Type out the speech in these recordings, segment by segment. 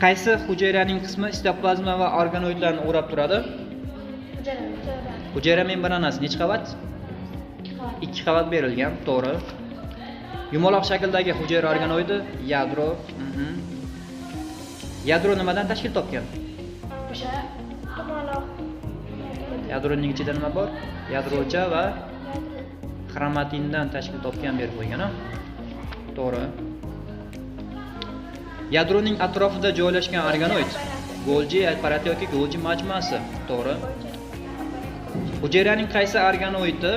Qaysi hujayraning qismi sitoplazma va organoidlarni o'rab turadi? Hujayra membranasi necha qavat? 2 qavat berilgan, to'g'ri. Yumaloq shakldagi hujayra organoidi yadro. Yadro nimadan tashkil topgan? O'sha yumaloq. Yadroning ichida nima bor? Yadrocha va xromatindan tashkil topgan berib qo'ygan, ha? To'g'ri. Yadroning atrofida joylashgan organoid Golgi apparat yoki Golgi majmuasi, to'g'ri. Hujayraning qaysi organoidi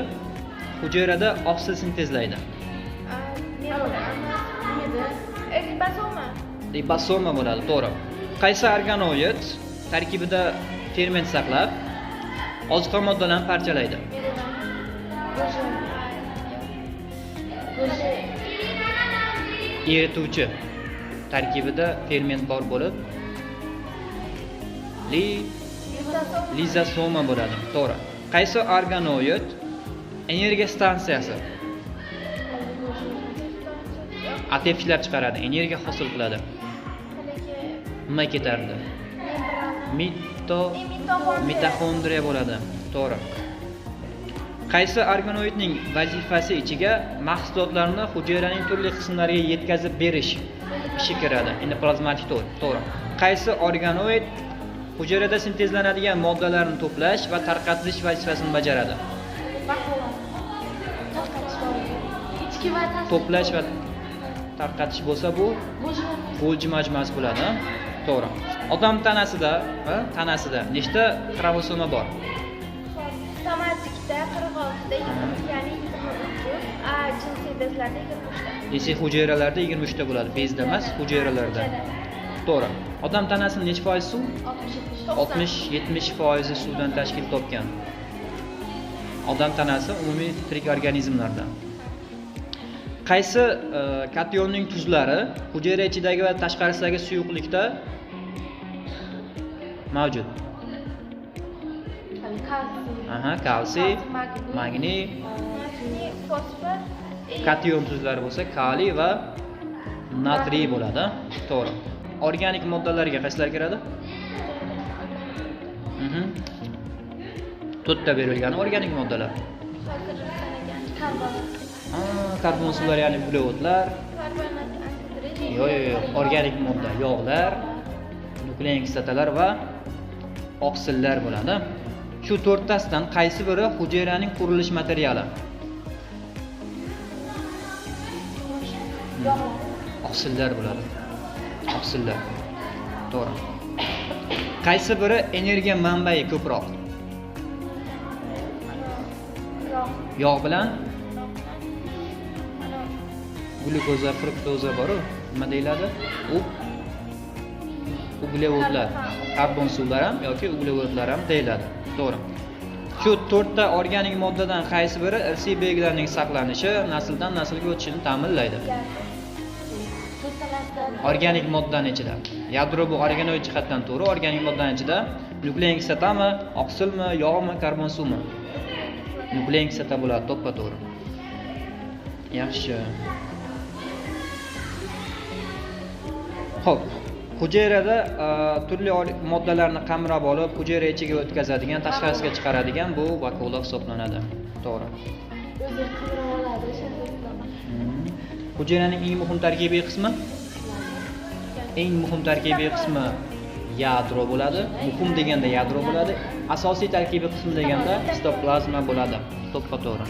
hujayrada oksil sintezlaydi? Ribosoma bo'ladi, to'g'ri. Qaysi organoid tarkibida ferment saqlab oziqa moddalarini parchalaydi? Erituvchi tarkibida ferment bor bo'lib, lizosoma bo'ladi, to'g'ri. Qaysi organoid energiya stansiyasi ATF ishlab chiqaradi, energiya hosil qiladi? Nima ketardi? Mitoxondriya bo'ladi, to'g'ri. Qaysi organoidning vazifasi ichiga mahsulotlarni hujayraning turli qismlariga yetkazib berish ishi kiradi? Endoplazmatik to'g'ri. Qaysi organoid hujayrada sintezlanadigan moddalarni to'plash va tarqatish vazifasini bajaradi? To'plash va tarqatish bo'lsa, bu Golgi majmuasi bo'ladi, to'g'ri. Odam tanasida nechta xromosoma bor? Somatikda 46 da, ya'ni 23, a jinsiy bezlarda 23 ta. Jinsiy hujayralarda 23 ta bo'ladi, bezda emas, hujayralarda. To'g'ri. Odam tanasining necha foiz suv? 60-70% suvdan tashkil topgan. Odam tanasi umumiy tirik organizmlardan. Qaysi kationning tuzlari hujayra ichidagi va tashqarisidagi suyuqlikda mavjud? Kalsiy, magniy, fosfor, kation tuzlari bo'lsa kaliy va natriy bo'ladi, to'g'ri. Organik moddalarga qaysilar kiradi? 4 ta berilgan organik moddalar. Karbon suvlar, ya'ni uglevodlar. Yo'q, organik modda, yog'lar, nuklein kislotalar va oksillar bo'ladi. Shu 4 tasidan qaysi biri hujayraning qurilish materiali? Oksillar bo'ladi. Oksillar. To'g'ri. Qaysi biri energiya manbai ko'proq? Yog' bilan glukoza, fruktoza bor-ku, nima deyiladi? Uglevodlar, karbon suvlar ham yoki uglevodlar ham deyiladi. To'g'ri. Shu 4 ta organik moddadan qaysi biri irsiy belgilarning saqlanishi, nasldan naslga o'tishini ta'minlaydi? Organik moddaning ichida. Yadro bu organoid jihatdan to'g'ri, organik moddaning ichida nuklein kislotami, oksilmi, yog'mi, karbon suvmi? Nuklein kislota bo'ladi, to'ppa-to'g'ri. Yaxshi. Xo'p, hujayrada turli moddalarni qamrab olib, hujayra ichiga o'tkazadigan, tashqarisiga chiqaradigan bu vakuola hisoblanadi. To'g'ri. Hujayraning eng muhim tarkibiy qismi? Eng muhim tarkibiy qismi yadro bo'ladi. Muhim deganda yadro bo'ladi. Asosiy tarkibiy qismi deganda sitoplazma bo'ladi. To'ppa-to'g'ri.